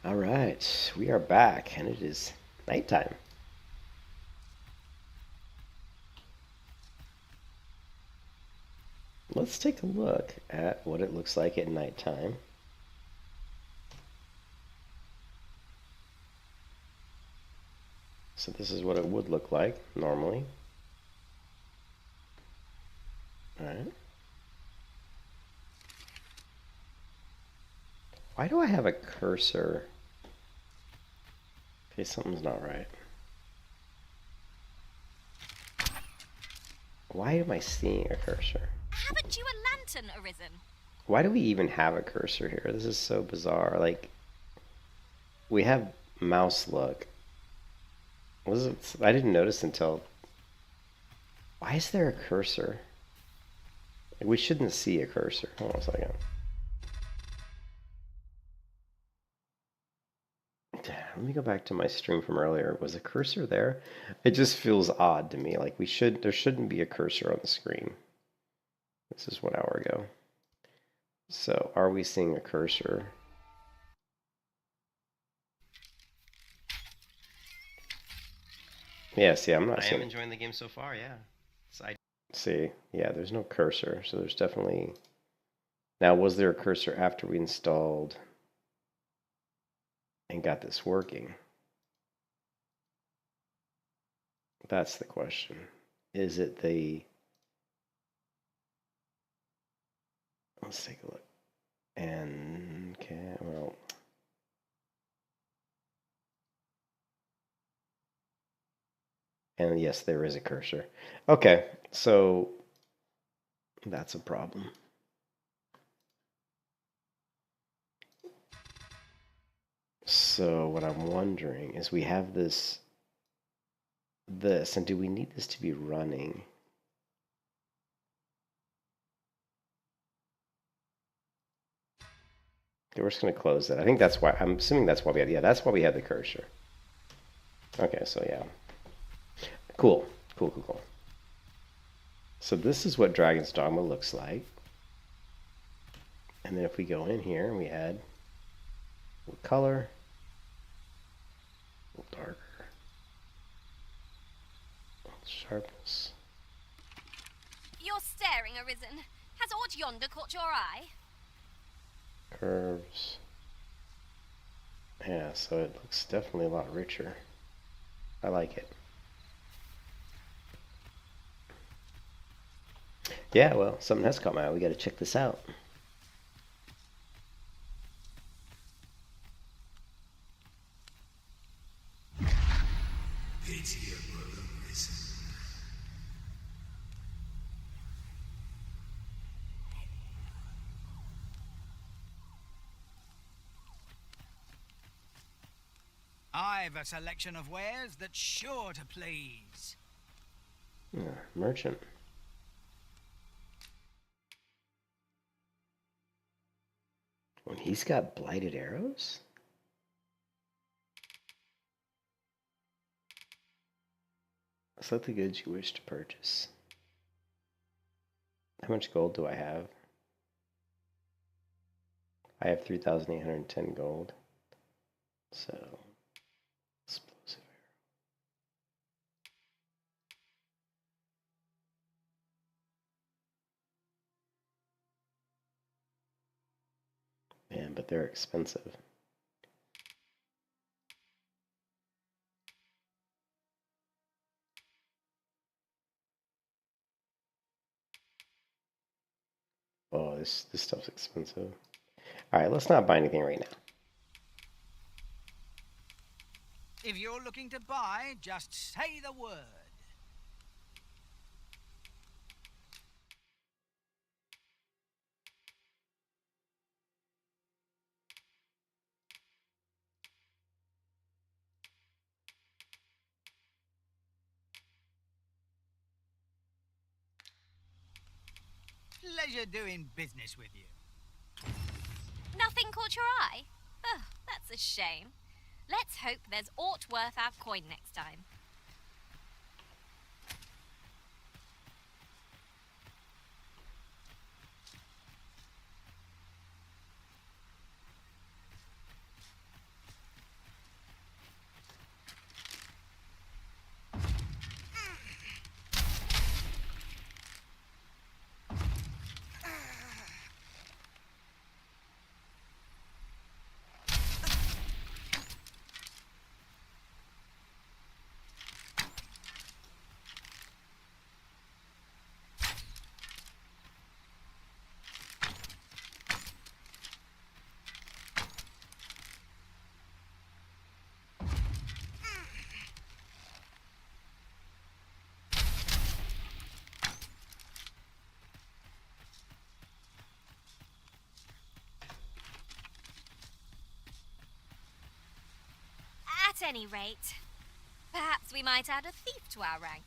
All right, we are back, and it is nighttime. Let's take a look at what it looks like at nighttime. So this is what it would look like normally. All right. Why do I have a cursor? Okay, something's not right. Why am I seeing a cursor? Haven't you a lantern arisen? Why do we even have a cursor here? This is so bizarre. Like, we have mouse look. Was it? I didn't notice until. Why is there a cursor? We shouldn't see a cursor. Hold on a second. Let me go back to my stream from earlier. Was a cursor there? It just feels odd to me. Like there shouldn't be a cursor on the screen. This is 1 hour ago. So are we seeing a cursor? Yeah, see, I'm not seeing. I am enjoying the game so far, yeah. See, yeah, there's no cursor, so there's definitely. Now, was there a cursor after we installed and got this working? That's the question. Is it the... Let's take a look. And, okay, well... And yes, there is a cursor. Okay, so that's a problem. So what I'm wondering is we have this, and do we need this to be running? Okay, we're just going to close that. I think that's why, I'm assuming that's why we had, yeah, that's why we had the cursor. Okay, so yeah. Cool. So this is what Dragon's Dogma looks like. And then if we go in here and we add color, a little darker, sharpness. You're staring, Arisen. Has aught yonder caught your eye? Curves. Yeah, so it looks definitely a lot richer. I like it. Yeah, well, something has caught my eye. We got to check this out. I've a selection of wares that's sure to please. Yeah, merchant. When he's got blighted arrows? Select the goods you wish to purchase. How much gold do I have? I have 3,810 gold. So, explosive arrow. Man, but they're expensive. Oh, this stuff's expensive. All right, let's not buy anything right now. If you're looking to buy, just say the word. Pleasure doing business with you. Nothing caught your eye? Oh, that's a shame. Let's hope there's aught worth our coin next time. any rate, perhaps we might add a thief to our ranks.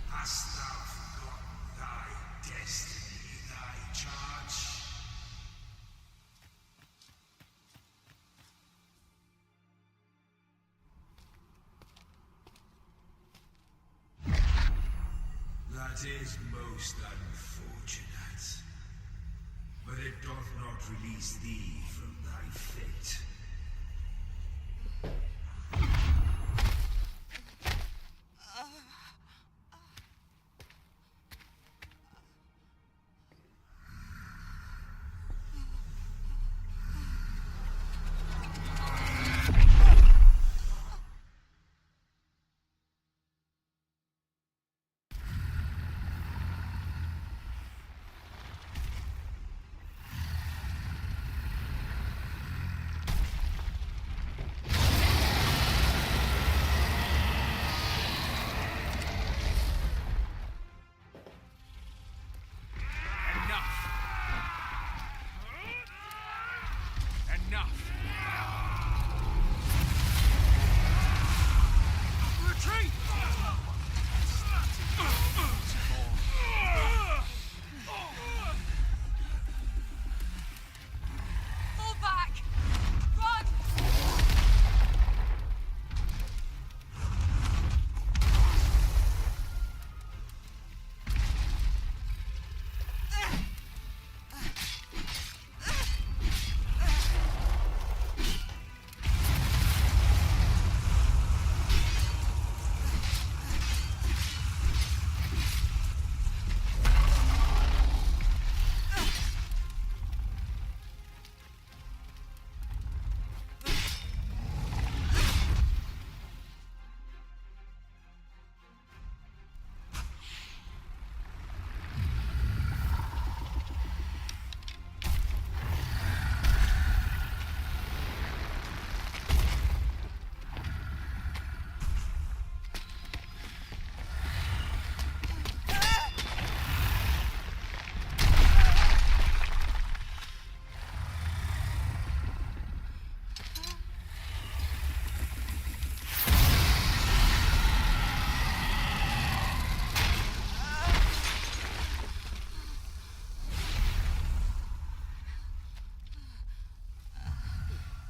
Hast thou forgotten thy destiny, thy charge? That is most unfortunate. But it doth not release thee from thy fate. Enough! Retreat! Fall back! Run!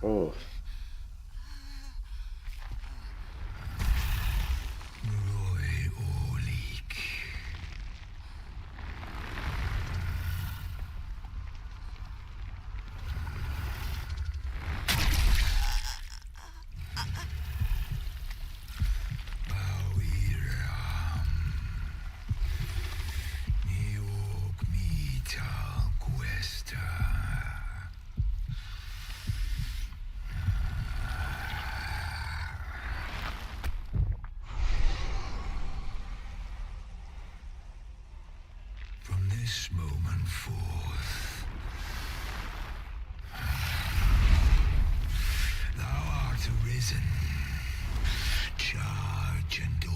Oh, Roy Orleek. Bauiram. Niog mita questa. From this moment forth, thou art arisen, charge and all.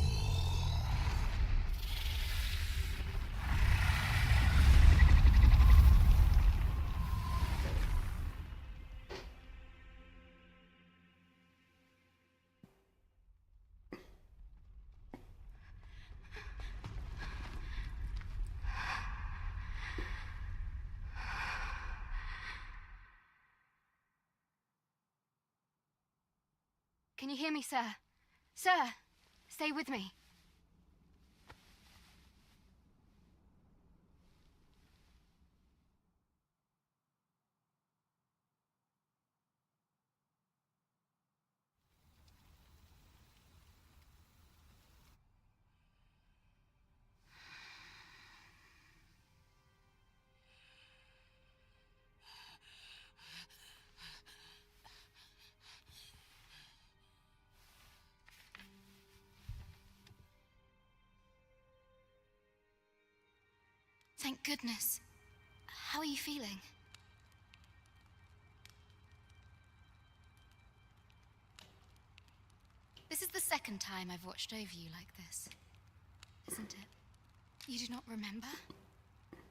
Can you hear me, sir? Sir, stay with me. Thank goodness. How are you feeling? This is the second time I've watched over you like this, isn't it? You do not remember?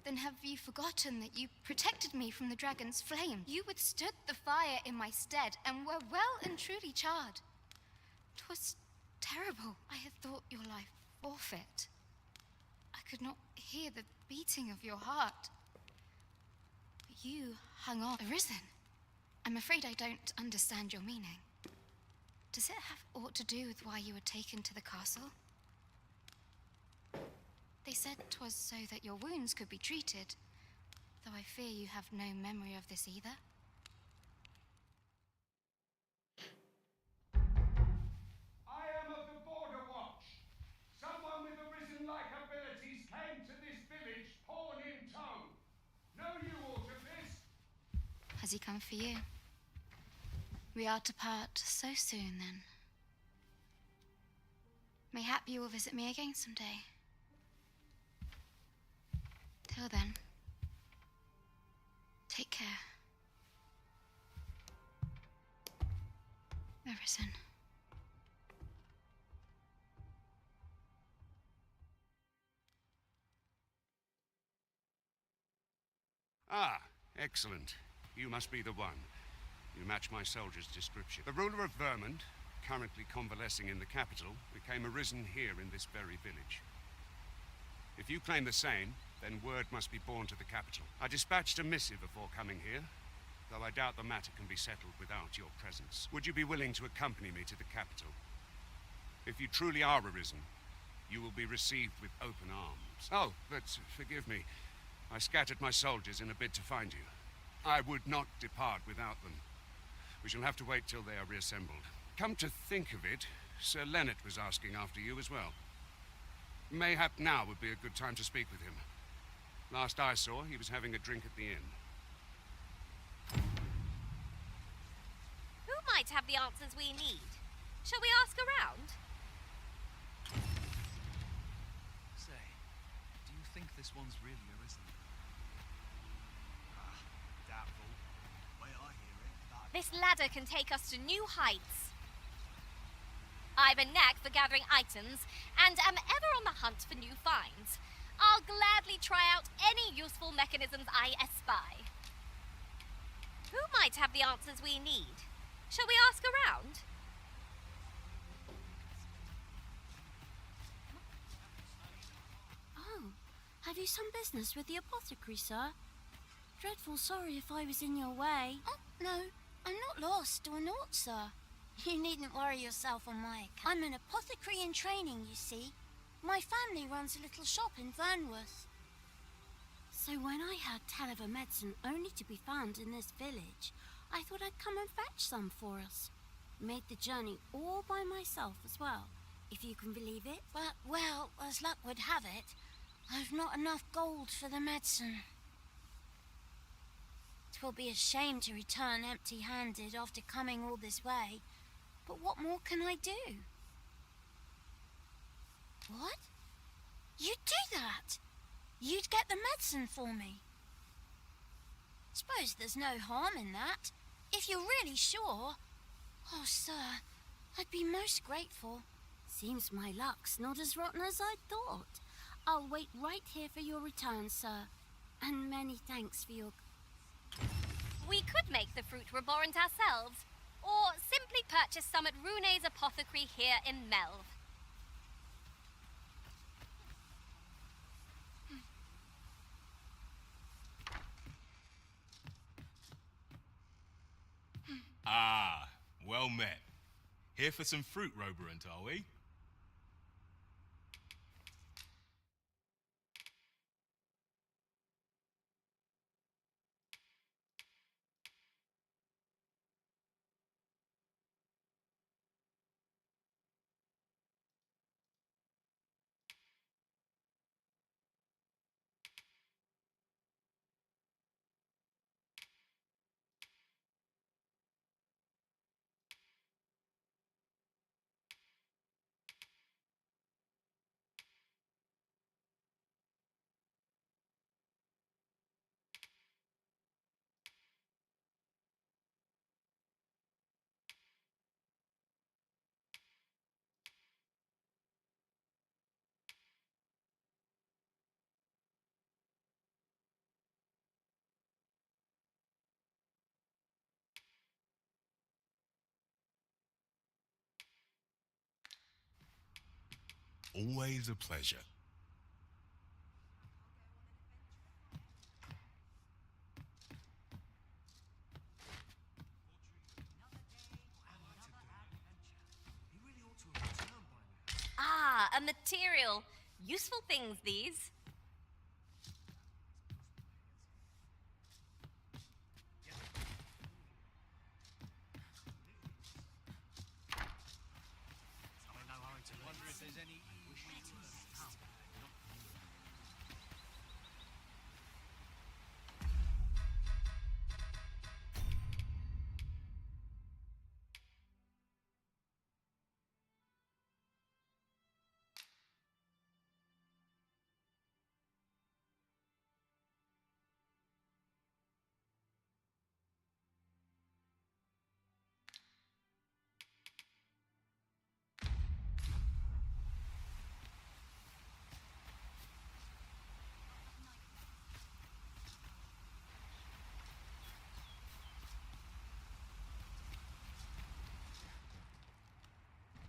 Then have you forgotten that you protected me from the dragon's flame? You withstood the fire in my stead and were well and truly charred. 'Twas terrible. I had thought your life forfeit. I could not hear the beating of your heart. But you hung on. Arisen. I'm afraid I don't understand your meaning. Does it have aught to do with why you were taken to the castle? They said 'twas so that your wounds could be treated, though I fear you have no memory of this either. I am of the Border Watch. Someone with Arisen-like abilities came to this village, pawn in tow. Know you aught of this? Has he come for you? We are to part so soon, then. Mayhap you will visit me again someday. Till then, take care. Arisen. Ah, excellent. You must be the one. You match my soldier's description. The ruler of Vermont, currently convalescing in the capital, became arisen here in this very village. If you claim the same, then word must be borne to the capital. I dispatched a missive before coming here, though I doubt the matter can be settled without your presence. Would you be willing to accompany me to the capital? If you truly are arisen, you will be received with open arms. Oh, but forgive me. I scattered my soldiers in a bid to find you. I would not depart without them. We shall have to wait till they are reassembled. Come to think of it, Sir Leonard was asking after you as well. Mayhap now would be a good time to speak with him. Last I saw, he was having a drink at the inn. Who might have the answers we need? Shall we ask around? Say, do you think this one's really arisen? Doubtful. Way I hear it, that This ladder can take us to new heights. I've a knack for gathering items and am ever on the hunt for new finds. I'll gladly try out any useful mechanisms I espy. Who might have the answers we need? Shall we ask around? Oh, have you some business with the apothecary, sir? Dreadful sorry if I was in your way. Oh, no, I'm not lost or naught, sir. You needn't worry yourself on my account. I'm an apothecary in training, you see. My family runs a little shop in Vernworth. So when I heard tell of a medicine only to be found in this village, I thought I'd come and fetch some for us. Made the journey all by myself as well, if you can believe it. But, well, as luck would have it, I've not enough gold for the medicine. 'Twill be a shame to return empty-handed after coming all this way. But what more can I do? What? You'd do that? You'd get the medicine for me? Suppose there's no harm in that, if you're really sure. Oh, sir, I'd be most grateful. Seems my luck's not as rotten as I thought. I'll wait right here for your return, sir. And many thanks for your... We could make the fruit reborn ourselves, or simply purchase some at Rune's apothecary here in Melv. Ah, well met. Here for some fruit, Roborant, are we? Always a pleasure. Ah, a material. Useful things, these. Wonder if there's any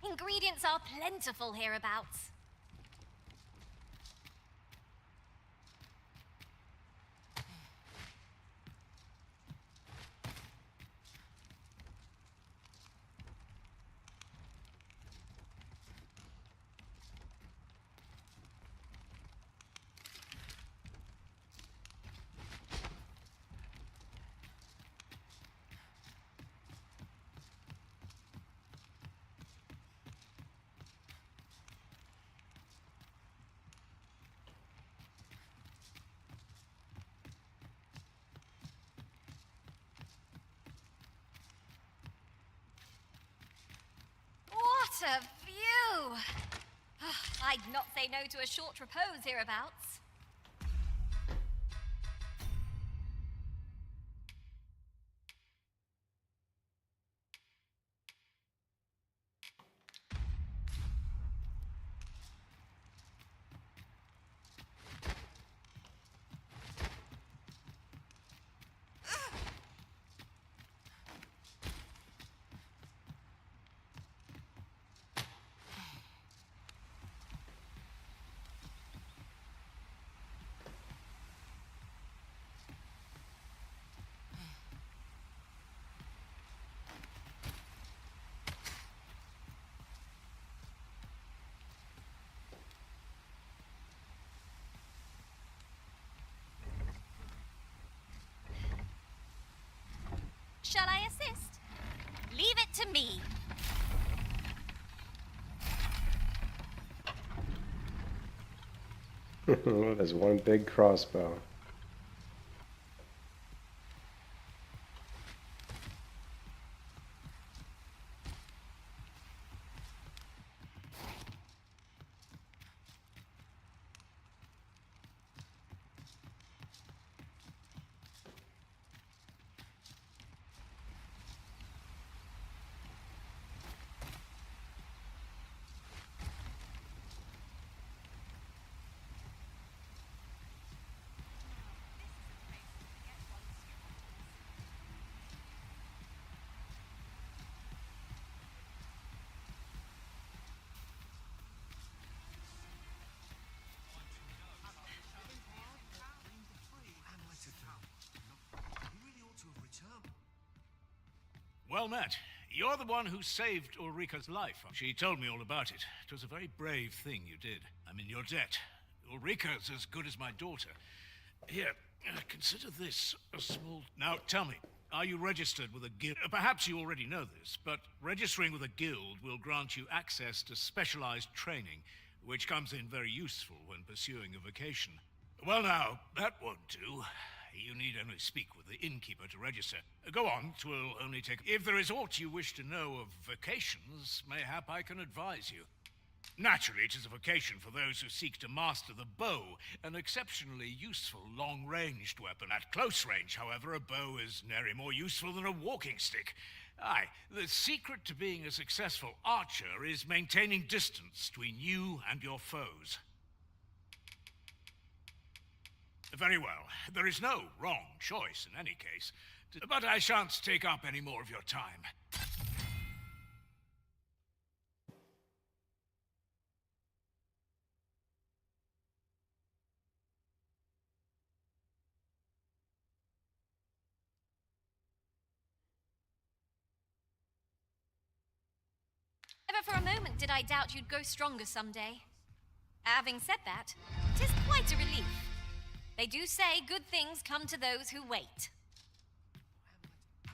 Ingredients are plentiful hereabouts. What a view! I'd not say no to a short repose hereabouts. Shall I assist? Leave it to me. There's one big crossbow. Well met. You're the one who saved Ulrika's life. She told me all about it. It was a very brave thing you did. I'm in your debt. Ulrika's as good as my daughter. Here, consider this a small... Now, tell me, are you registered with a guild? Perhaps you already know this, but registering with a guild will grant you access to specialized training, which comes in very useful when pursuing a vocation. Well now, that won't do. You need only speak with the innkeeper to register. Go on, 'twill only take... If there is aught you wish to know of vocations, mayhap I can advise you. Naturally, it is a vocation for those who seek to master the bow, an exceptionally useful long-ranged weapon. At close range, however, a bow is nary more useful than a walking stick. Aye, the secret to being a successful archer is maintaining distance between you and your foes. Very well. There is no wrong choice in any case. But I shan't take up any more of your time. Never for a moment did I doubt you'd grow stronger someday. Having said that, 'tis quite a relief. They do say good things come to those who wait.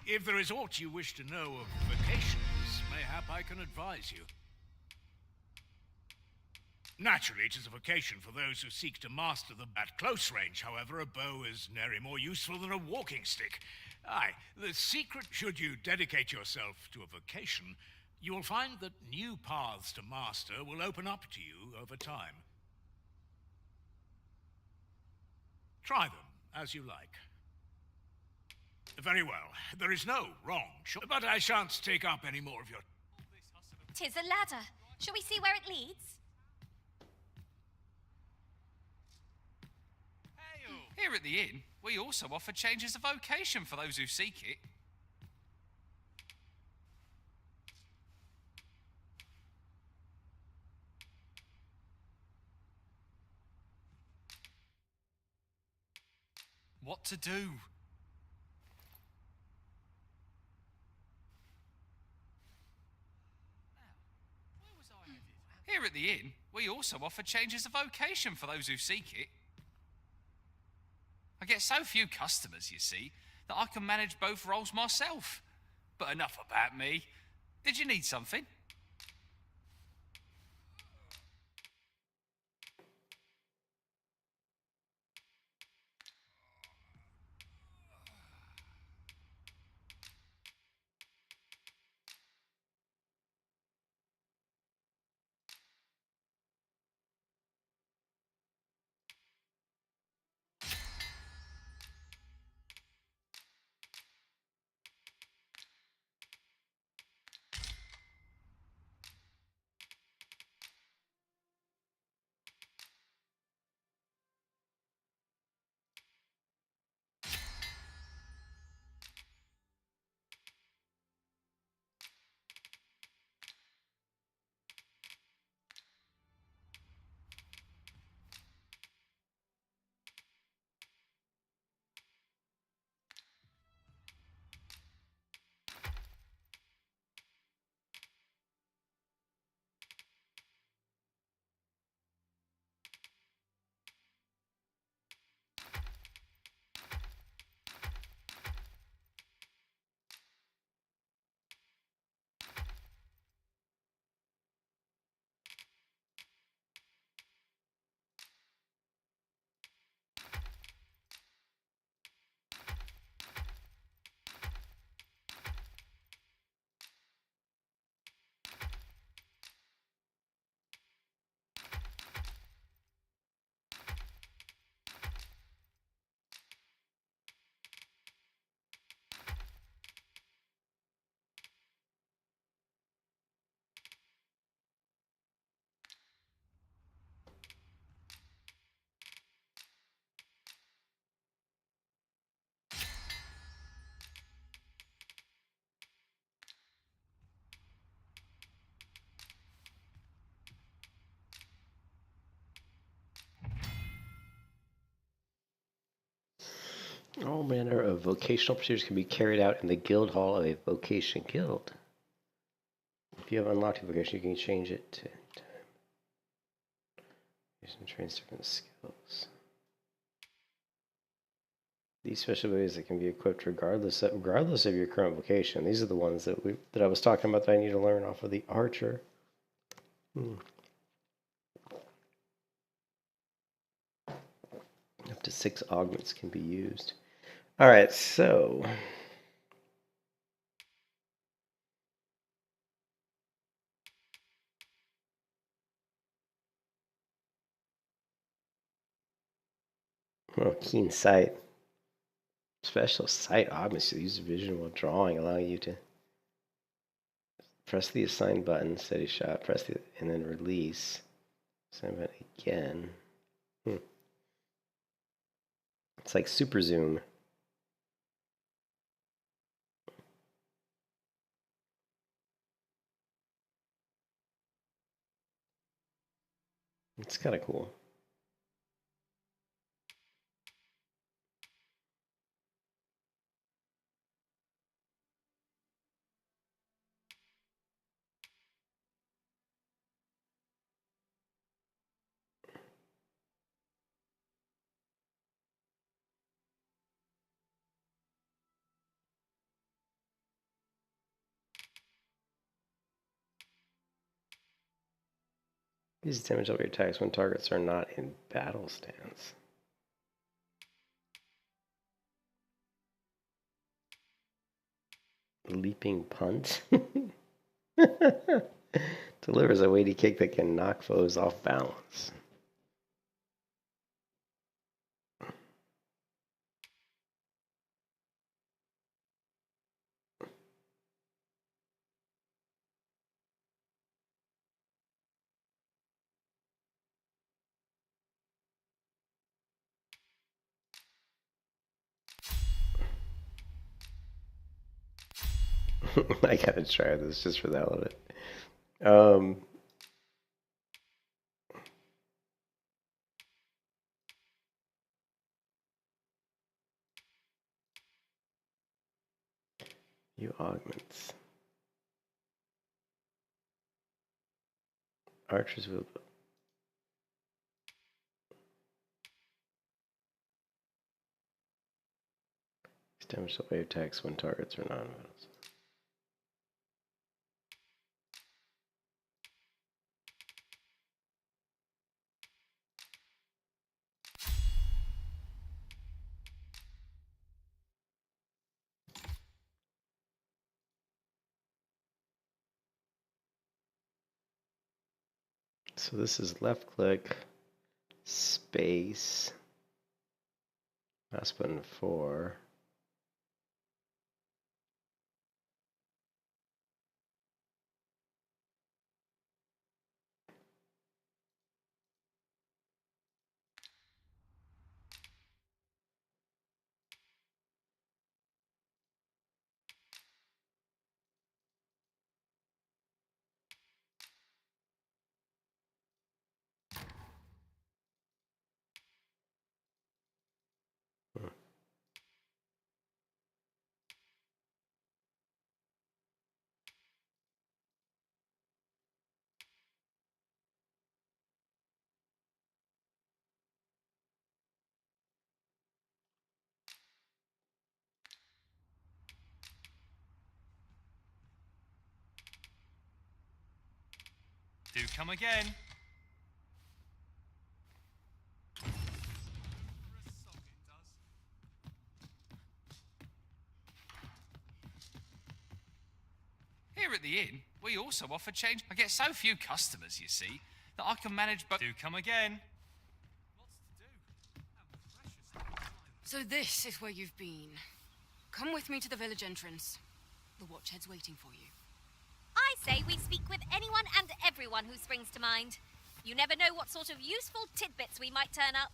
If there is aught you wish to know of vocations, mayhap I can advise you. Naturally, it is a vocation for those who seek to master them. At close range, however, a bow is nary more useful than a walking stick. Aye, the secret, should you dedicate yourself to a vocation, you will find that new paths to master will open up to you over time. Try them as you like. Very well, there is no wrong choice, but I shan't take up any more of your... 'Tis a ladder. Shall we see where it leads? Here at the inn, we also offer changes of vocation for those who seek it. What to do? Here at the inn, we also offer changes of vocation for those who seek it. I get so few customers, you see, that I can manage both roles myself. But enough about me. Did you need something? All manner of vocational procedures can be carried out in the guild hall of a vocation guild. If you have unlocked a vocation, you can change it to trains different skills. These special abilities that can be equipped regardless of your current vocation. These are the ones that I was talking about that I need to learn off of the archer. Up to 6 augments can be used. All right, so keen sight. Special sight augments use vision while drawing, allowing you to press the assigned button, steady shot, and then release. Assign button again. It's like super zoom. It's kind of cool. Use damage over your attacks when targets are not in battle stance. Leaping punt. Delivers a weighty kick that can knock foes off balance. I gotta try this just for the hell of it. You augments. Archers will. Damage to wave attacks when targets are non-metals. So this is left click, space, mouse button 4. Do come again. Here at the inn, we also offer change. I get so few customers, you see, that I can manage both. Do come again. So this is where you've been. Come with me to the village entrance. The watchhead's waiting for you. I say we speak with anyone and everyone who springs to mind. You never know what sort of useful tidbits we might turn up.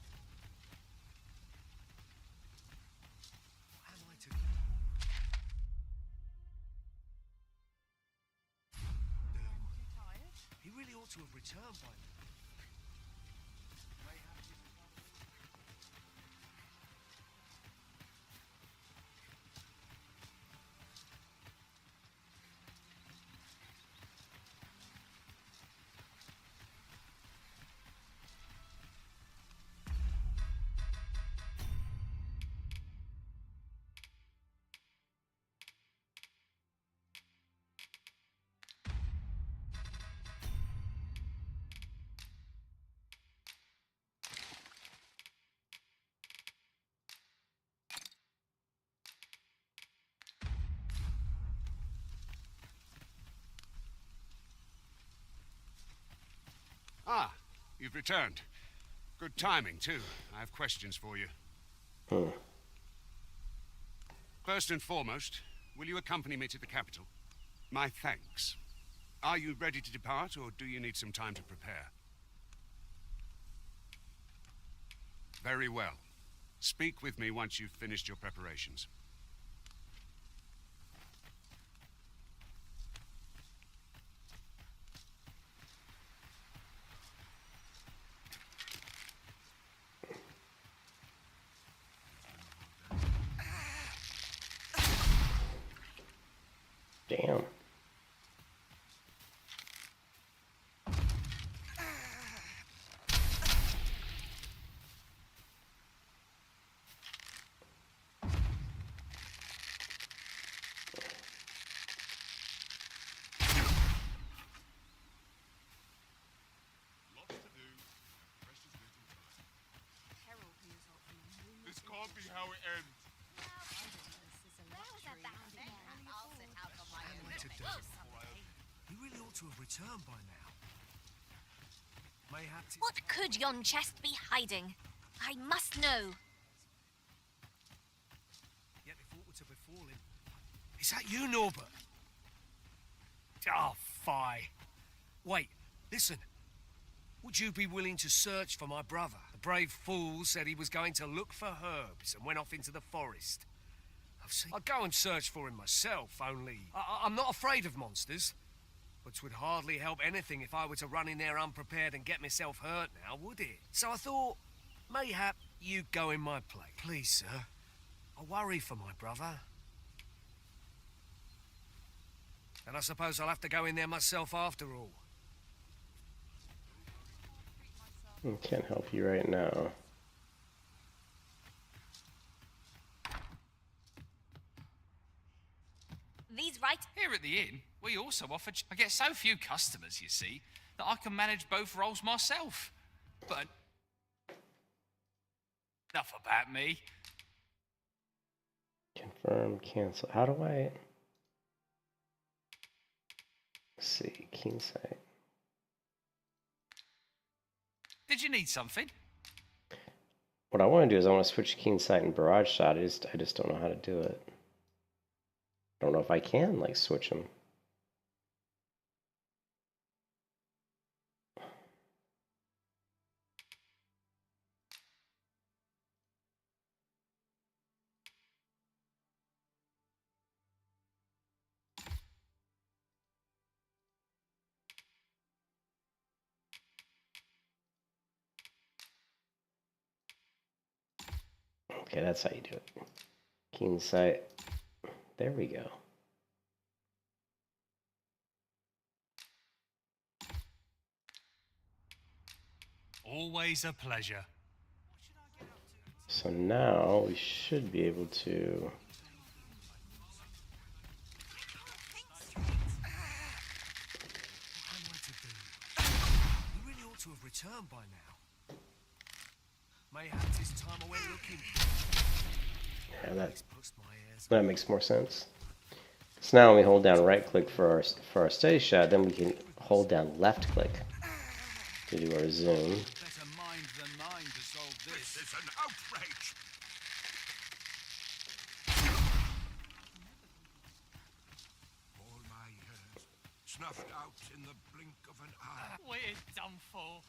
He really ought to have returned by now. Ah, you've returned. Good timing, too. I have questions for you. First and foremost, will you accompany me to the capital? My thanks. Are you ready to depart, or do you need some time to prepare? Very well. Speak with me once you've finished your preparations. Damn. won't be how it ends. He really ought to have returned by now. Mayhap What could yon chest be hiding? I must know. yet if aught were to befall him. Is that you, Norbert? Oh, fie. Wait, listen. Would you be willing to search for my brother? The brave fool said he was going to look for herbs and went off into the forest. I'd go and search for him myself, only I'm not afraid of monsters. But 'twould hardly help anything if I were to run in there unprepared and get myself hurt now, would it? So I thought, mayhap you'd go in my place. Please, sir. I worry for my brother. And I suppose I'll have to go in there myself after all. I can't help you right now. These right Here at the inn, we also offer... I get so few customers, you see, that I can manage both roles myself. But... enough about me. Confirm, cancel. How do I... Let's see, keen sight. Did you need something? What I want to do is I want to switch keen sight and barrage shot. I just don't know how to do it. I don't know if I can like switch them. Okay, that's how you do it. Keen sight. There we go. Always a pleasure. So now we should be able to... He really ought to have returned by now. Mayhap 'tis time I went looking. Yeah, that makes more sense. So now when we hold down right click for our steady shot, then we can hold down left click to do our zoom. Better mind than mine to solve this. This is an outrage! All my years snuffed out in the blink of an eye. We're done for.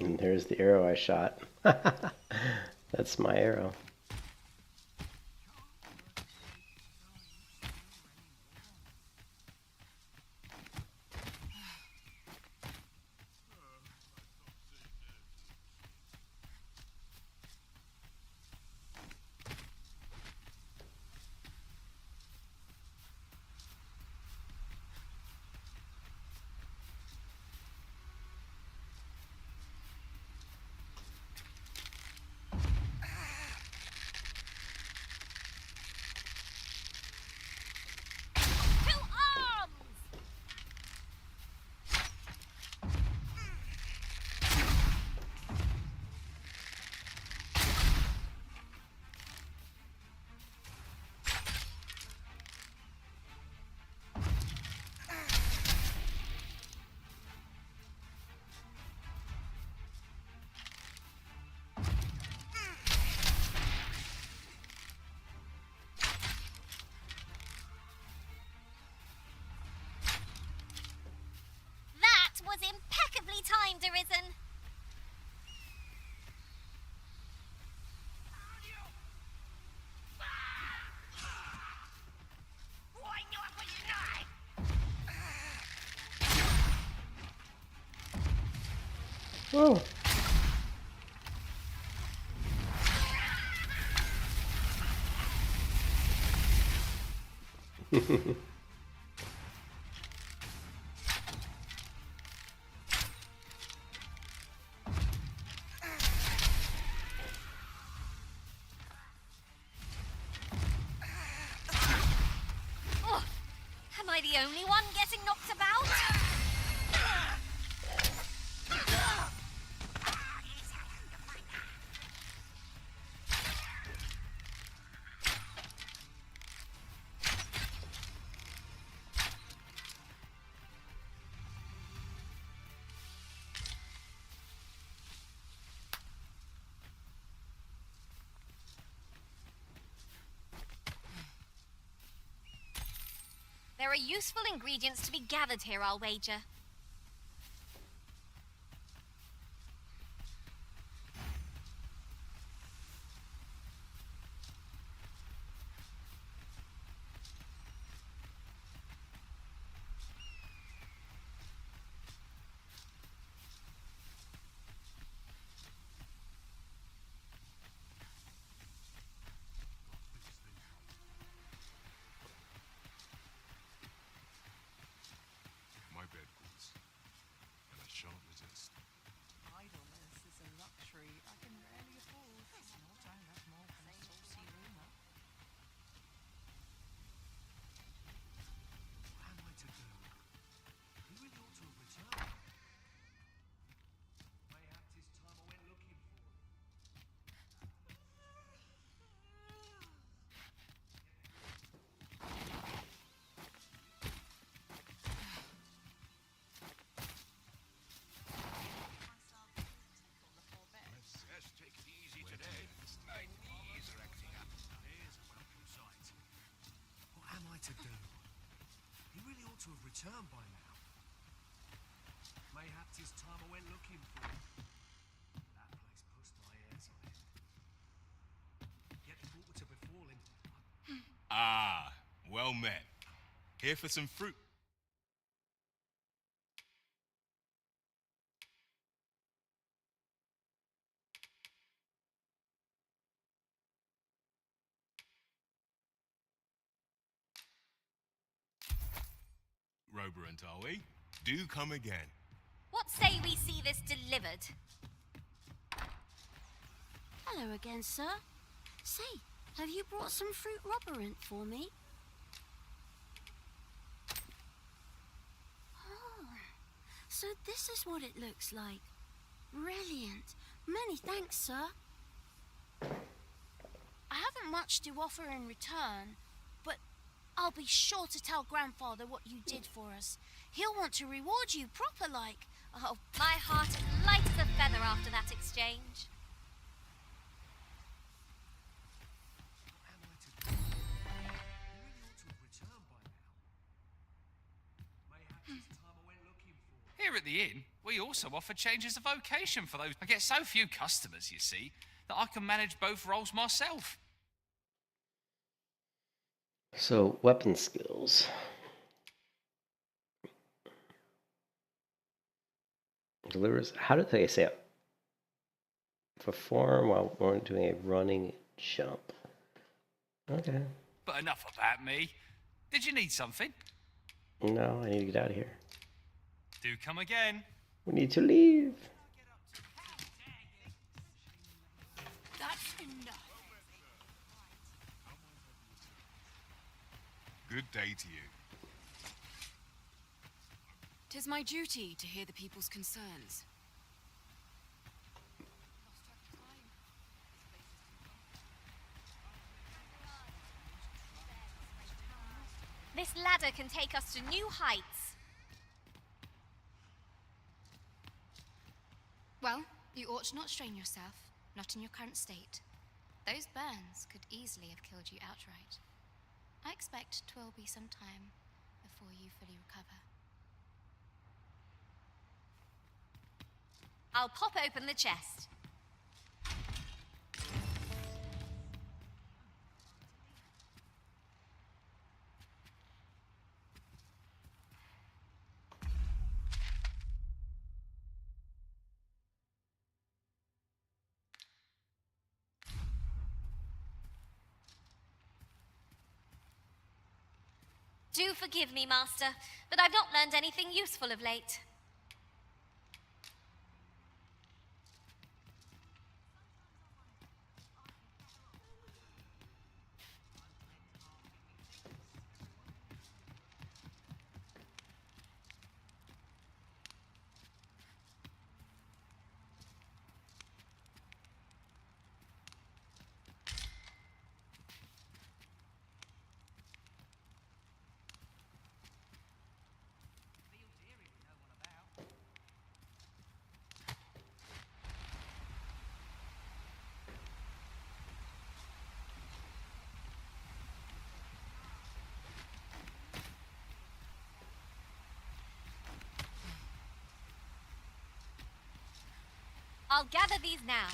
And there's the arrow I shot. That's my arrow. Oh. Oh, am I the only one getting knocked about? There are useful ingredients to be gathered here, I'll wager. My bed calls, and I shan't resist. Idleness is a luxury I can rarely afford. Not I love more than a saucy rumor. What am I to do? He really ought to have returned. Mayhap 'tis time I went looking for him. Yes, take it easy today. My knees are acting up. There's a welcome sight. What am I to do? He really ought to have returned by now. Mayhap 'tis time I went looking for him. That place puts my hairs on end. Yet the thought to befall him. Ah, well met. Here for some fruit. Roberant, are we? Do come again. What say we see this delivered? Hello again, sir. Say, have you brought some fruit roberant for me? Oh, so this is what it looks like. Brilliant. Many thanks, sir. I haven't much to offer in return, but I'll be sure to tell Grandfather what you did for us. He'll want to reward you proper like. Oh, my heart is light as a feather after that exchange. What am I to do? He really ought to have returned by now. Mayhap 'tis time I went looking for him. Here at the inn, we also offer changes of vocation for those. I get so few customers, you see, that I can manage both roles myself. So, weapon skills. Delivers. How did they say it? Perform while we're doing a running jump. Okay. But enough about me. Did you need something? No, I need to get out of here. Do come again. We need to leave. That's enough. Good day to you. 'Tis my duty to hear the people's concerns. This ladder can take us to new heights. Well, you ought not strain yourself, not in your current state. Those burns could easily have killed you outright. I expect 'twill be some time before you fully recover. I'll pop open the chest. Do forgive me, Master, but I've not learned anything useful of late. I'll gather these now.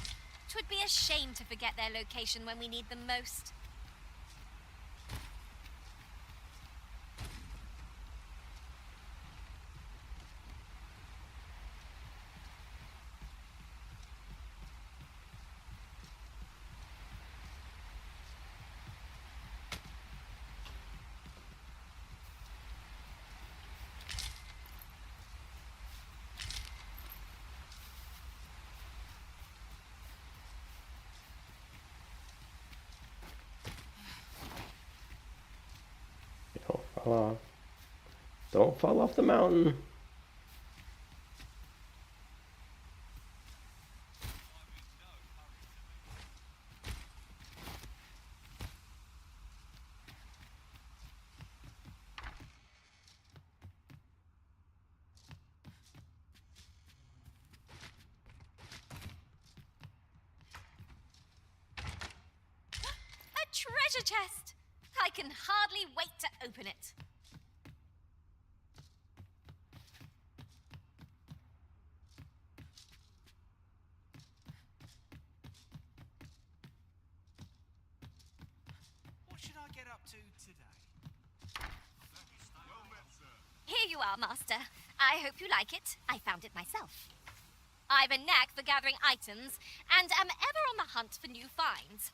'Twould be a shame to forget their location when we need them most. Don't fall off. Don't fall off the mountain. A treasure chest! I can hardly wait to open it. What should I get up to today? Here you are, Master. I hope you like it. I found it myself. I've a knack for gathering items, and am ever on the hunt for new finds.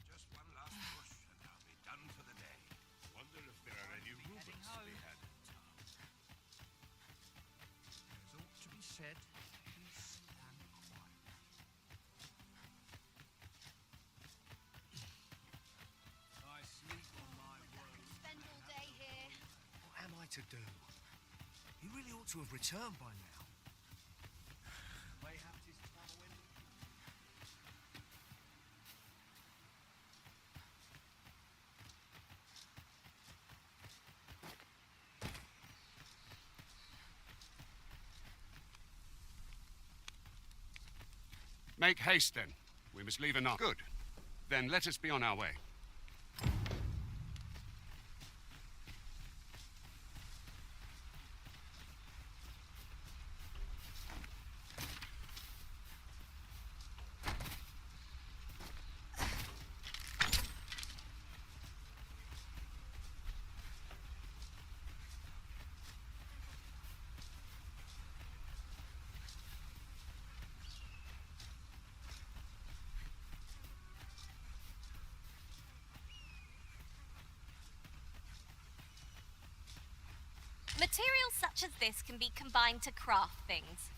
Just one last push, and I'll be done for the day. Wonder if there are any rumors to be had. There's ought to be said, peace and quiet. I sleep on my word. Spend all day here. What am I to do? He really ought to have returned by now. Mayhap 'tis time I went. Make haste, then. We must leave anon. Good. Then let us be on our way. Materials such as this can be combined to craft things.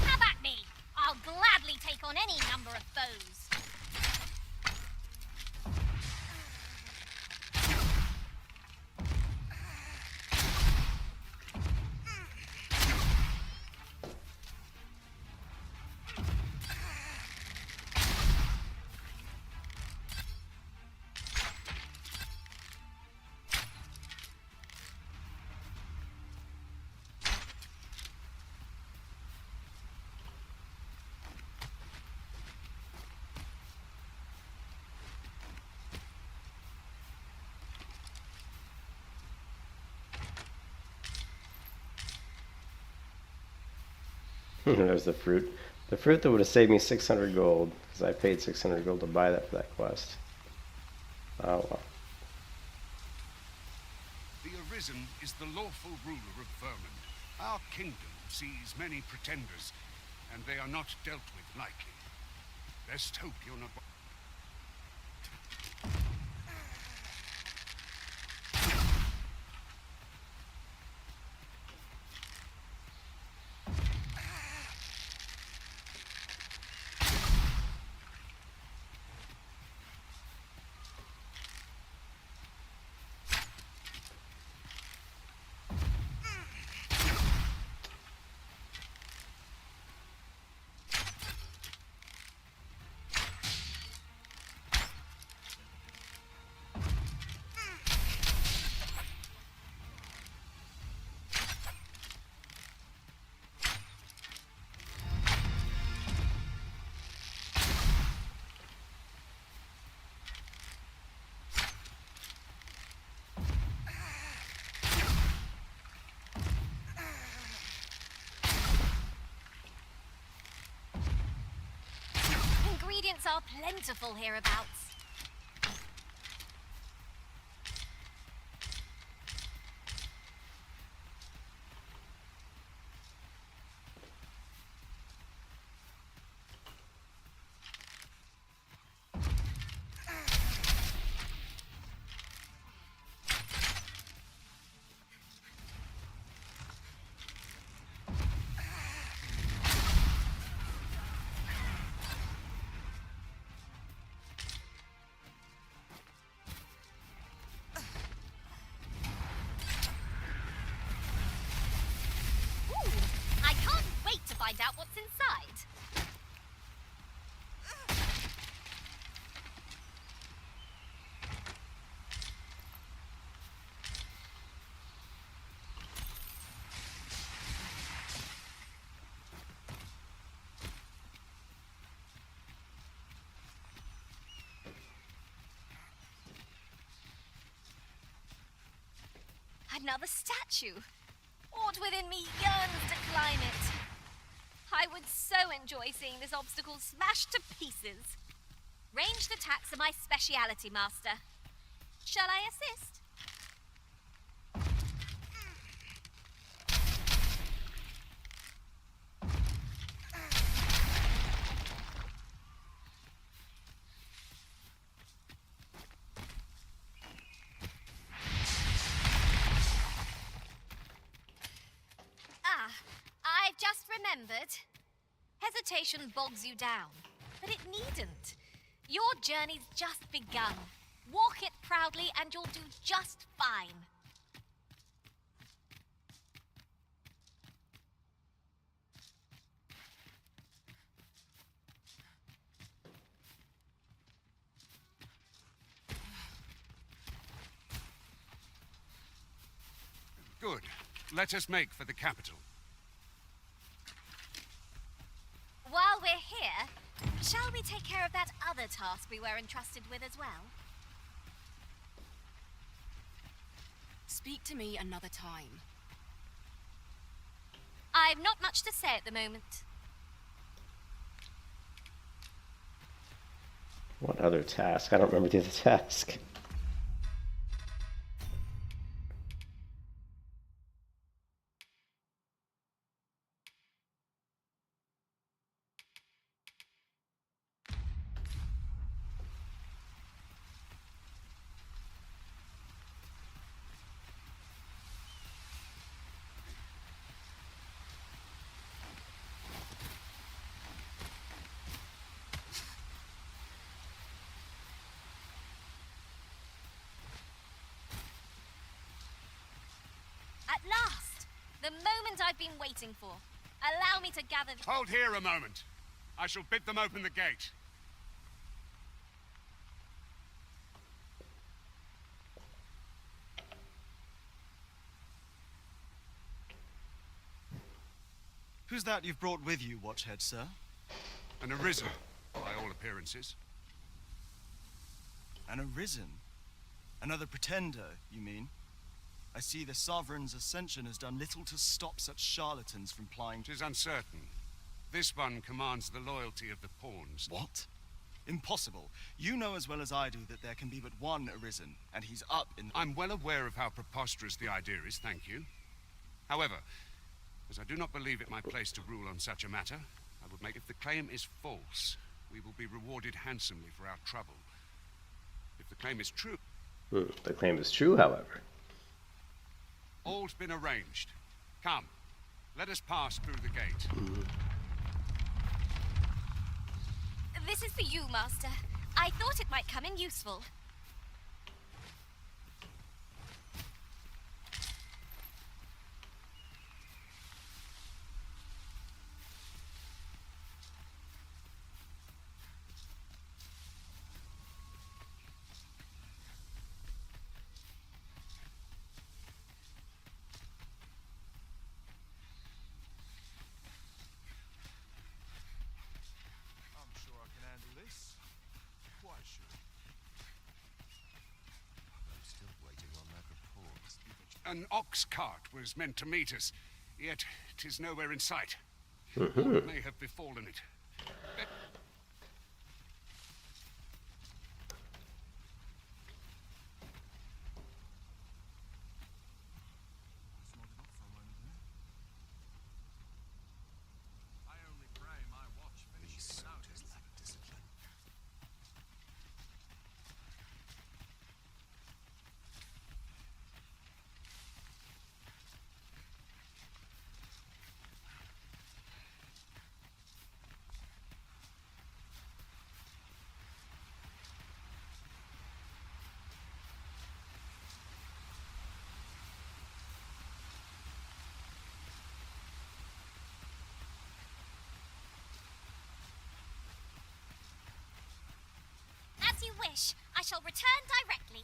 Have at me! I'll gladly take on any number of foes. There's the fruit. The fruit that would have saved me 600 gold, because I paid 600 gold to buy that for that quest. Oh well. The Arisen is the lawful ruler of Vermund. Our kingdom sees many pretenders, and they are not dealt with lightly. Best hope you're not... Ingredients are plentiful hereabouts. I can't wait to find out what's inside. Another statue. Aught within me yearns to climb it. I would so enjoy seeing this obstacle smashed to pieces. Ranged attacks are my speciality, Master. Shall I assist? I've just remembered. Hesitation bogs you down, but it needn't. Your journey's just begun. Walk it proudly and you'll do just fine. Good. Let us make for the capital. While we're here, shall we take care of that other task we were entrusted with as well? Speak to me another time. I've not much to say at the moment. What other task? I don't remember the other task. At last! The moment I've been waiting for. Allow me to gather... Hold here a moment. I shall bid them open the gate. Who's that you've brought with you, Watchhead, sir? An Arisen, by all appearances. An Arisen? Another pretender, you mean? I see the Sovereign's ascension has done little to stop such charlatans from plying... 'Tis uncertain. This one commands the loyalty of the pawns. What? Impossible. You know as well as I do that there can be but one Arisen, and he's up in... I'm well aware of how preposterous the idea is, thank you. However, as I do not believe it my place to rule on such a matter, I would make if the claim is false, we will be rewarded handsomely for our trouble. If the claim is true... The claim is true, however. All's been arranged. Come, let us pass through the gate. This is for you, Master. I thought it might come in useful. I'm sure I can handle this. Quite sure. I'm still waiting on that report. An ox cart was meant to meet us, yet 'tis nowhere in sight. What may have befallen it? These soldiers lack discipline. As you wish. I shall return directly.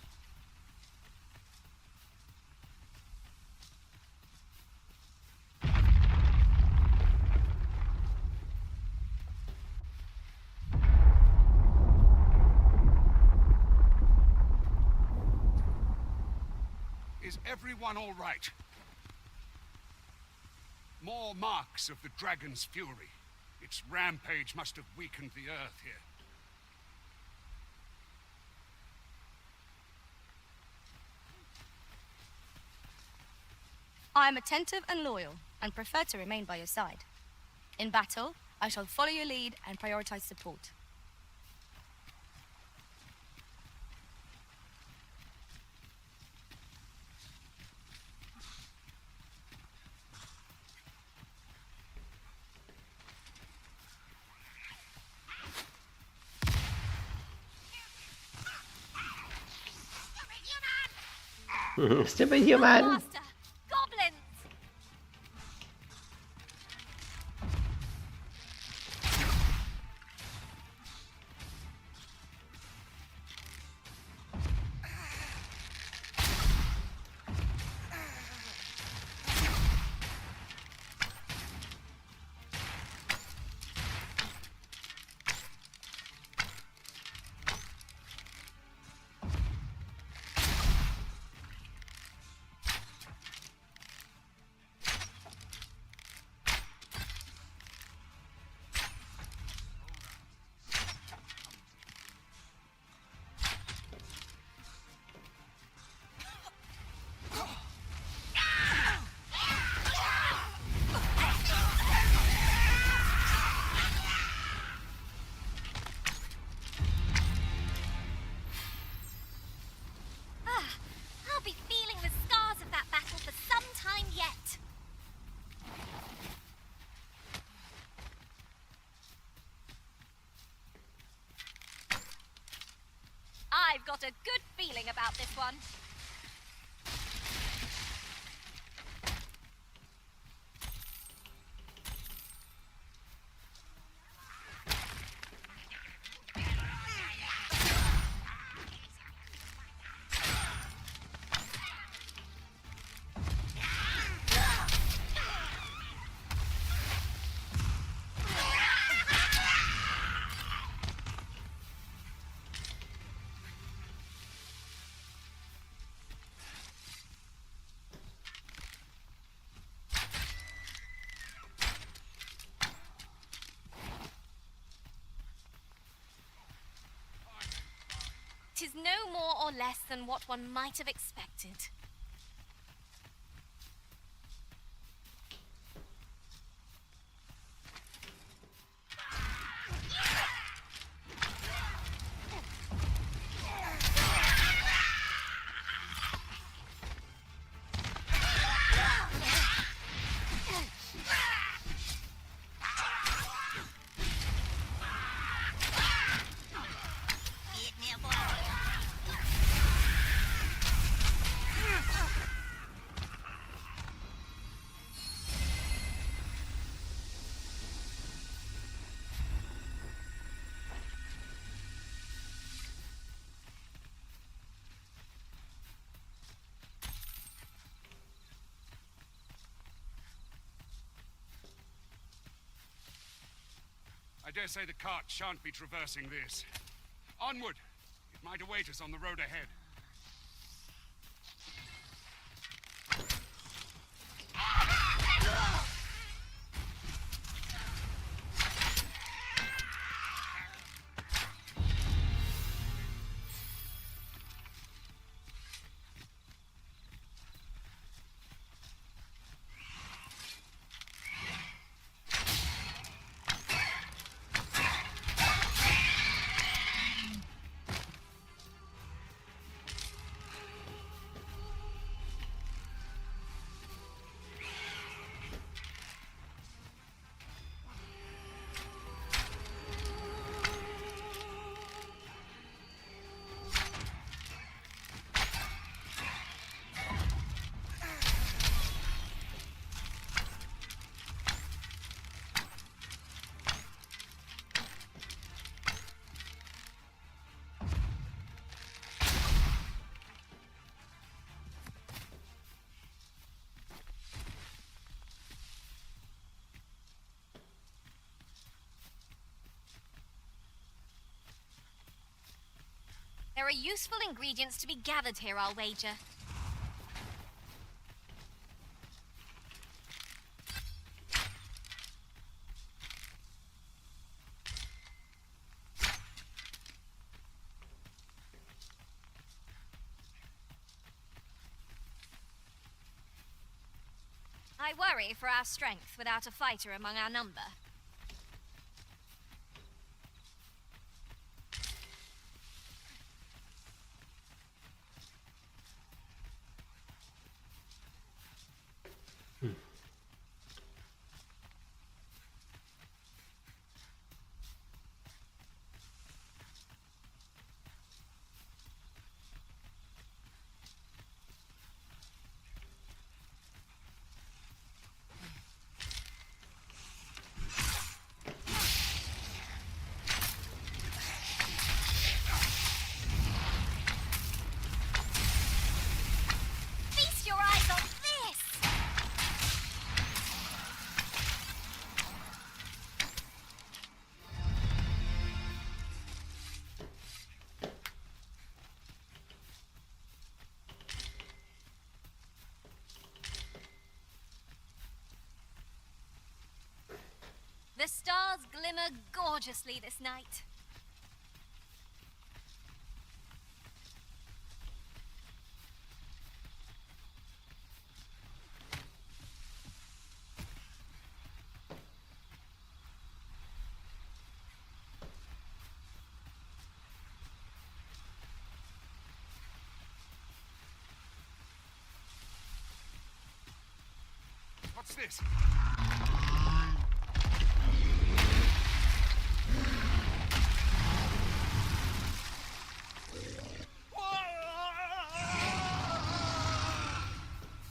Is everyone all right? More marks of the dragon's fury. Its rampage must have weakened the earth here. I am attentive and loyal, and prefer to remain by your side. In battle, I shall follow your lead and prioritize support. Stupid human! Master! Goblins! I'll be feeling the scars of that battle for some time yet. I've got a good feeling about this one. is no more or less than what one might have expected. I dare say the cart shan't be traversing this. Onward! It might await us on the road ahead. There are useful ingredients to be gathered here, I'll wager. I worry for our strength without a fighter among our number. The stars glimmer gorgeously this night. What's this?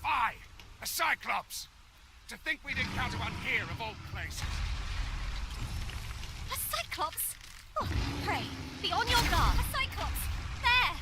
Fie! A Cyclops! To think we'd encounter one here of all places. A Cyclops? Oh, pray, be on your guard. A Cyclops! There!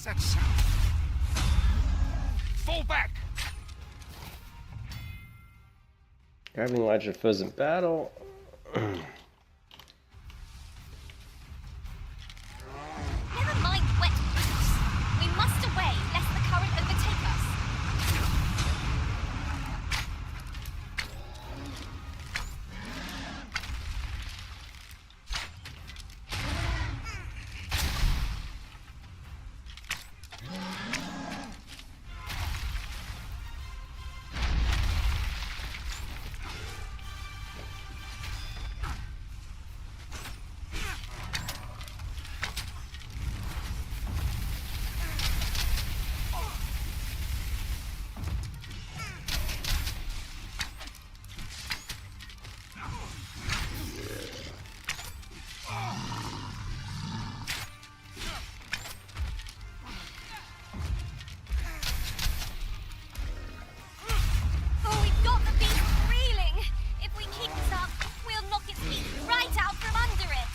that sound? Fall back! Grabbing larger foes in battle. Never mind wet boots. We must away, lest the current overtake us. Oh, we've got the beast reeling. If we keep this up, we'll knock its feet right out from under it.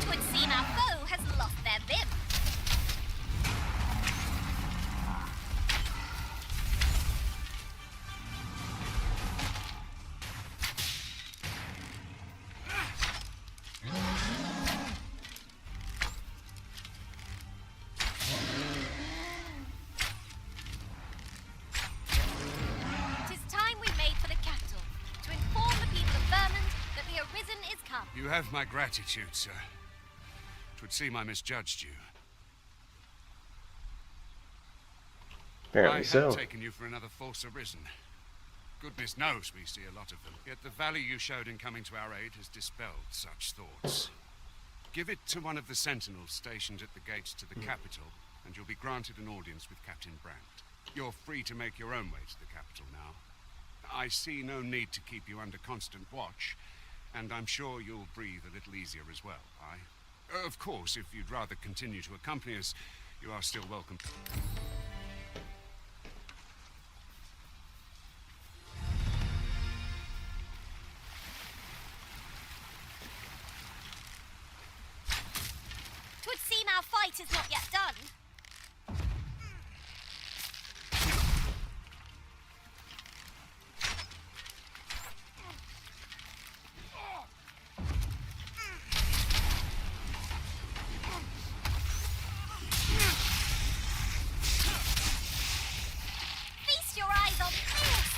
Twould seem our foe has lost their vim. Tis time we made for the capital, to inform the people of Vermont that the Arisen is come. You have my gratitude, sir. 'Twould seem I misjudged you. Apparently I so. had taken you for another false Arisen. Goodness knows we see a lot of them. Yet the value you showed in coming to our aid has dispelled such thoughts. Give it to one of the sentinels stationed at the gates to the capital, and you'll be granted an audience with Captain Brandt. You're free to make your own way to the capital now. I see no need to keep you under constant watch, and I'm sure you'll breathe a little easier as well. Of course, if you'd rather continue to accompany us, you are still welcome. Twould seem our fight is not yet done. Feast your eyes on this!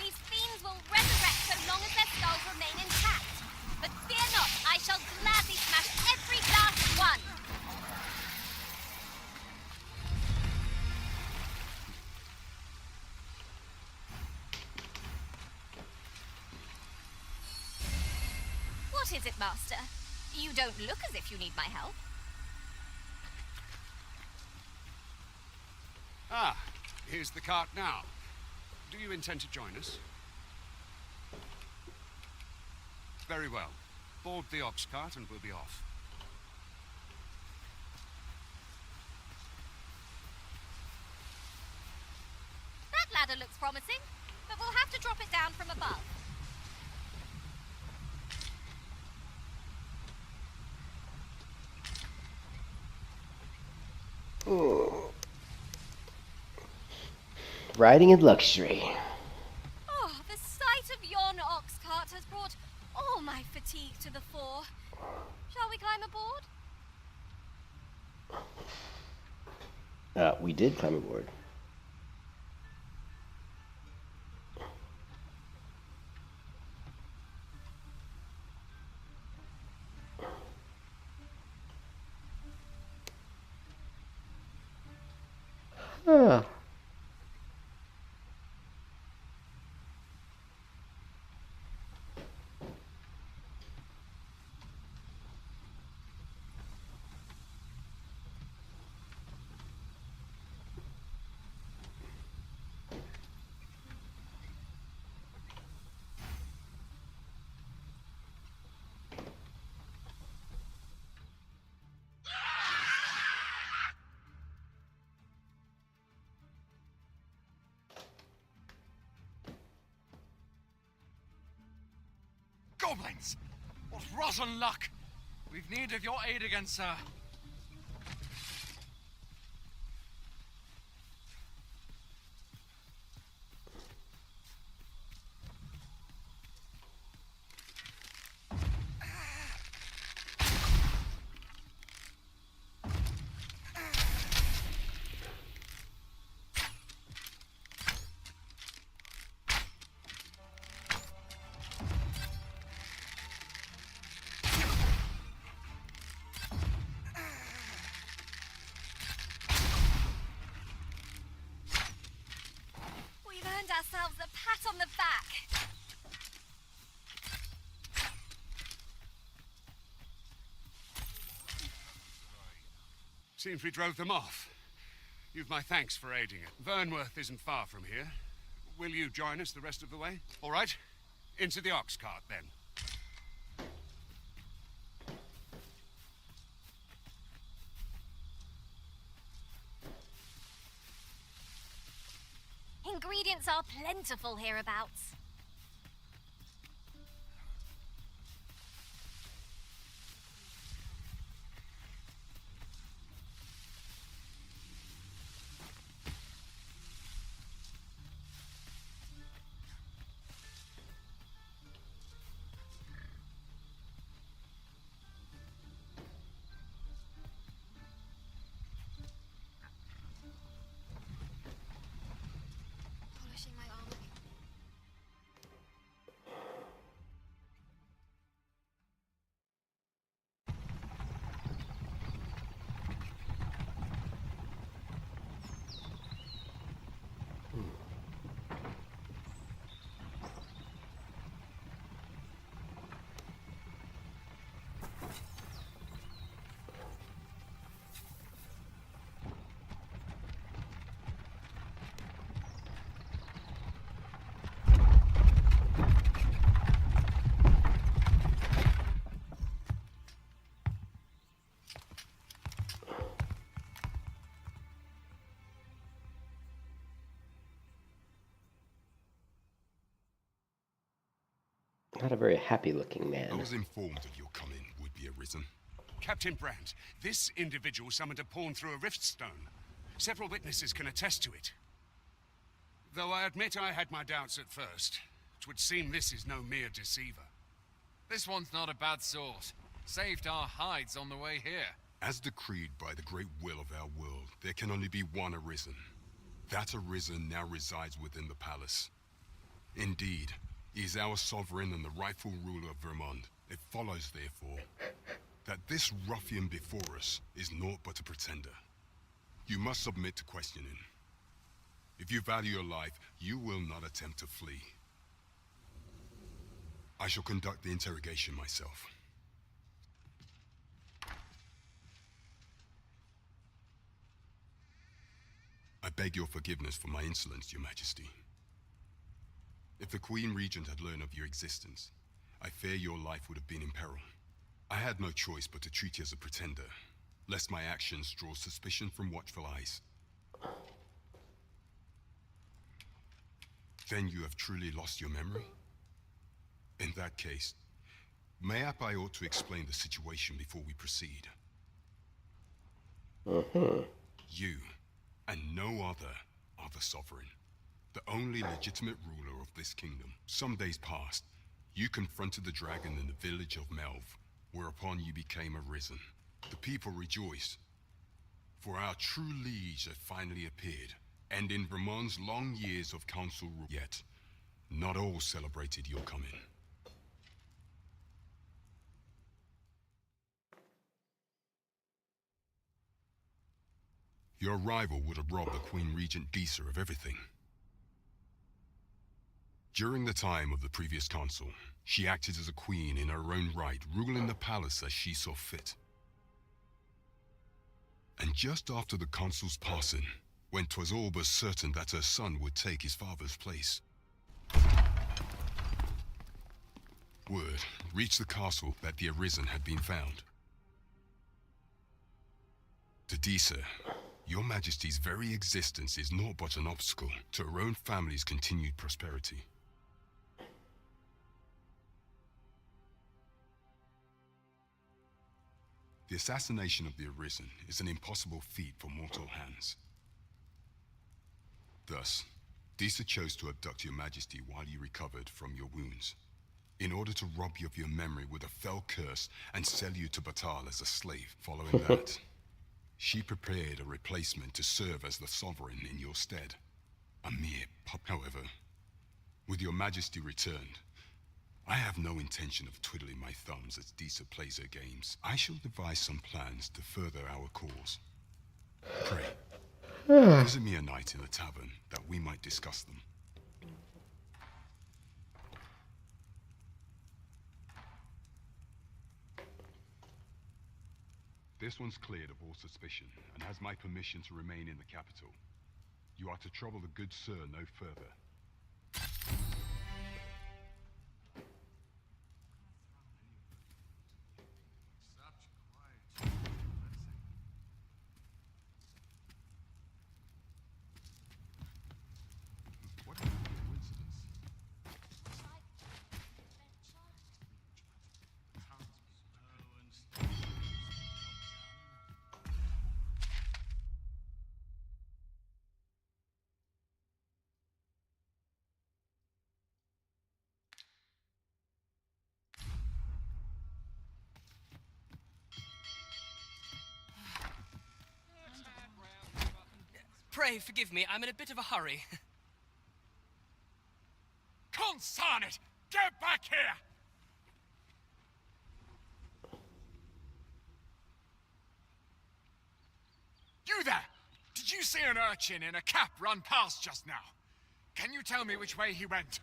These fiends will resurrect so long as their skulls remain intact. But fear not, I shall gladly smash every last one! What is it, Master? You don't look as if you need my help. Ah, here's the cart now. Do you intend to join us? Very well. Board the ox cart and we'll be off. That ladder looks promising, but we'll have to drop it down from above. Riding in luxury. Oh, the sight of yon ox cart has brought all my fatigue to the fore. Shall we climb aboard? We did climb aboard. goblins! What rotten luck! We've need of your aid again, sir. We've earned ourselves a pat on the back. Seems we drove them off. You've my thanks for aiding it. Vernworth isn't far from here. Will you join us the rest of the way? All right. Into the ox cart, then. Ingredients are plentiful hereabouts. Polishing my armor. Not a very happy-looking man. I was informed of your coming would be arisen. Captain Brandt, this individual summoned a pawn through a rift stone. Several witnesses can attest to it. Though I admit I had my doubts at first. 'Twould seem this is no mere deceiver. This one's not a bad sort. Saved our hides on the way here. As decreed by the great will of our world, there can only be one Arisen. That Arisen now resides within the palace. Indeed, he is our sovereign and the rightful ruler of Vermont. It follows, therefore, that this ruffian before us is naught but a pretender. You must submit to questioning. If you value your life, you will not attempt to flee. I shall conduct the interrogation myself. I beg your forgiveness for my insolence, Your Majesty. If the Queen Regent had learned of your existence, I fear your life would have been in peril. I had no choice but to treat you as a pretender, lest my actions draw suspicion from watchful eyes. Then you have truly lost your memory? In that case, mayhap I ought to explain the situation before we proceed. You, and no other, are the sovereign, the only legitimate ruler of this kingdom. Some days past, you confronted the dragon in the village of Melv, whereupon you became arisen. The people rejoiced, for our true liege had finally appeared, and in Vermont's long years of council rule. Yet, not all celebrated your coming. Your arrival would have robbed the Queen Regent Disa of everything. During the time of the previous consul, she acted as a queen in her own right, ruling the palace as she saw fit. And just after the consul's passing, when 'twas all but certain that her son would take his father's place, word reached the castle that the Arisen had been found. To Disa, Your Majesty's very existence is naught but an obstacle to her own family's continued prosperity. The assassination of the Arisen is an impossible feat for mortal hands. Thus, Disa chose to abduct your majesty while you recovered from your wounds, in order to rob you of your memory with a fell curse and sell you to Batal as a slave. Following that, she prepared a replacement to serve as the sovereign in your stead. A mere pup. However, with your majesty returned, I have no intention of twiddling my thumbs as Disa plays her games. I shall devise some plans to further our cause. Pray, visit me a night in the tavern that we might discuss them. This one's cleared of all suspicion and has my permission to remain in the capital. You are to trouble the good sir no further. What a coincidence. Pray forgive me, I'm in a bit of a hurry. Consign it! Get back here! You there! Did you see an urchin in a cap run past just now? Can you tell me which way he went?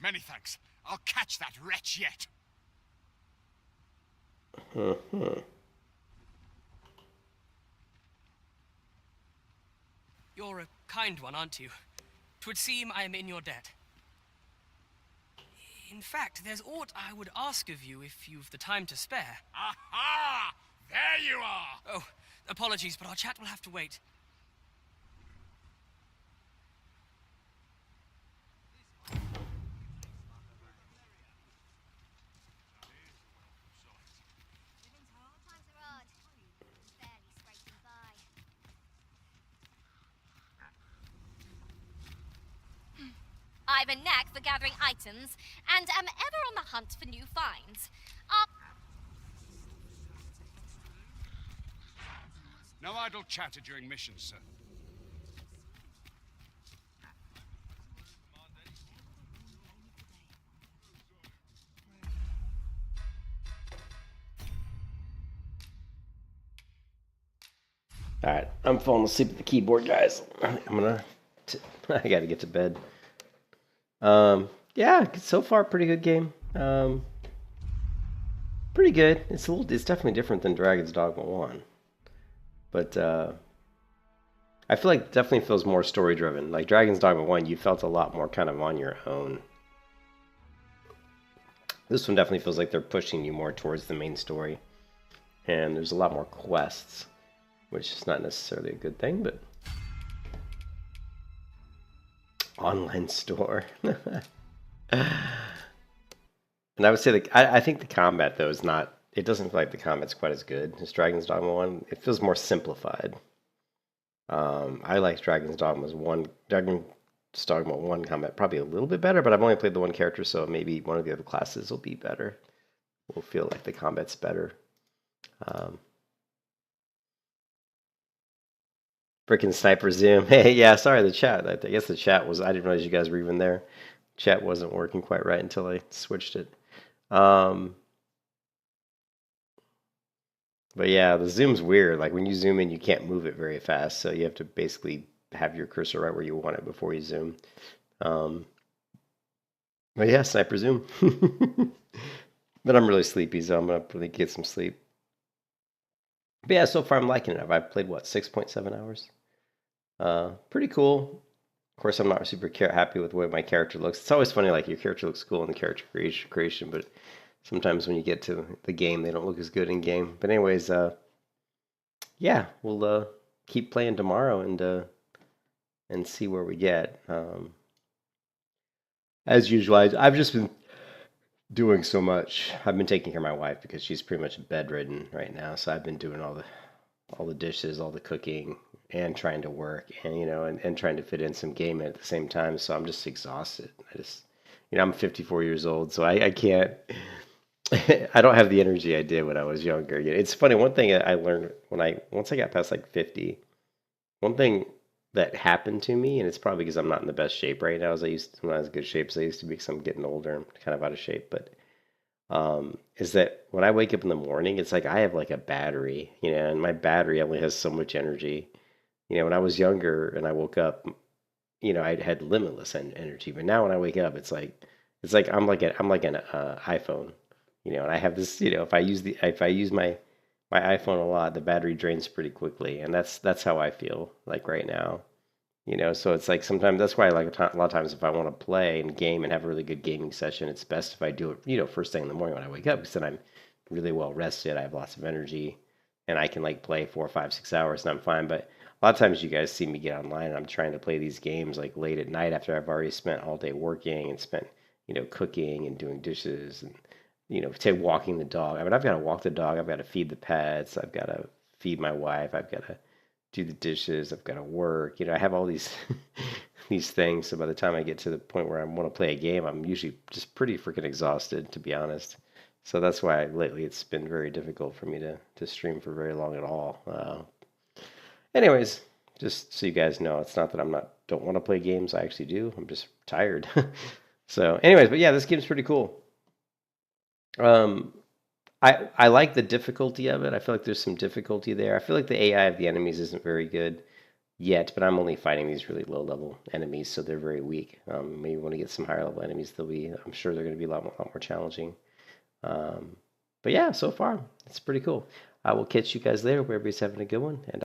Many thanks. I'll catch that wretch yet. You're a kind one, aren't you? 'Twould seem I am in your debt. In fact, there's aught I would ask of you if you've the time to spare. Aha! There you are! Oh, apologies, but our chat will have to wait. I've a knack for gathering items, and am ever on the hunt for new finds. No idle chatter during missions, sir. Alright, I'm falling asleep at the keyboard, guys. I gotta get to bed. Yeah, so far pretty good game. Pretty good. It's definitely different than Dragon's Dogma 1. But I feel like it definitely feels more story driven. Like Dragon's Dogma 1, you felt a lot more kind of on your own. This one definitely feels like they're pushing you more towards the main story. And there's a lot more quests, which is not necessarily a good thing, but online store. And I would say I think the combat though is not. It doesn't feel like the combat's quite as good as Dragon's Dogma 1. It feels more simplified. I like Dragon's Dogma 1 combat probably a little bit better, but I've only played the one character, so maybe one of the other classes will be better. Will feel like the combat's better. Frickin' sniper zoom. Hey, yeah, sorry, the chat. I guess the chat was. I didn't realize you guys were even there. Chat wasn't working quite right until I switched it. But yeah, the zoom's weird. Like when you zoom in, you can't move it very fast, so you have to basically have your cursor right where you want it before you zoom. But yeah, sniper zoom. But I'm really sleepy, so I'm gonna probably get some sleep. But yeah, so far I'm liking it. I've played, what, 6.7 hours? Pretty cool. Of course, I'm not super happy with the way my character looks. It's always funny, like, your character looks cool in the character creation, but sometimes when you get to the game, they don't look as good in game. But anyways, yeah, we'll keep playing tomorrow and see where we get. As usual, I've just been doing so much. I've been taking care of my wife because she's pretty much bedridden right now. So I've been doing all the dishes, all the cooking, and trying to work, and and trying to fit in some gaming at the same time. So I'm just exhausted. I'm 54 years old, so I can't. I don't have the energy I did when I was younger. It's funny. One thing I learned once I got past like 50, one thing that happened to me, and it's probably because I'm not in the best shape right now as I used when I was in good shape as I used to be, because I'm getting older. I'm kind of out of shape, but is that when I wake up in the morning, it's like I have like a battery, and my battery only has so much energy. When I was younger and I woke up, I had limitless energy, but now when I wake up, it's like I'm like an iPhone, and I have this, if I use my iPhone a lot, the battery drains pretty quickly, and that's how I feel like right now. So it's like sometimes that's why like a lot of times if I want to play and game and have a really good gaming session, it's best if I do it, first thing in the morning when I wake up, because then I'm really well rested, I have lots of energy, and I can like play 4, 5, 6 hours and I'm fine. But a lot of times you guys see me get online and I'm trying to play these games like late at night after I've already spent all day working and spent, cooking and doing dishes and, say walking the dog. I mean, I've got to walk the dog, I've got to feed the pets, I've got to feed my wife, I've got to do the dishes, I've got to work. I have all these these things. So by the time I get to the point where I want to play a game, I'm usually just pretty freaking exhausted, to be honest. So that's why lately it's been very difficult for me to stream for very long at all. Anyways, just so you guys know, it's not that don't want to play games. I actually do. I'm just tired. So, anyways, but yeah, this game's pretty cool. I like the difficulty of it. I feel like there's some difficulty there. I feel like the AI of the enemies isn't very good yet, but I'm only fighting these really low level enemies, so they're very weak. Maybe when we get some higher level enemies, I'm sure they're going to be a lot more challenging. But yeah, so far it's pretty cool. I will catch you guys later. Where everybody's having a good one, and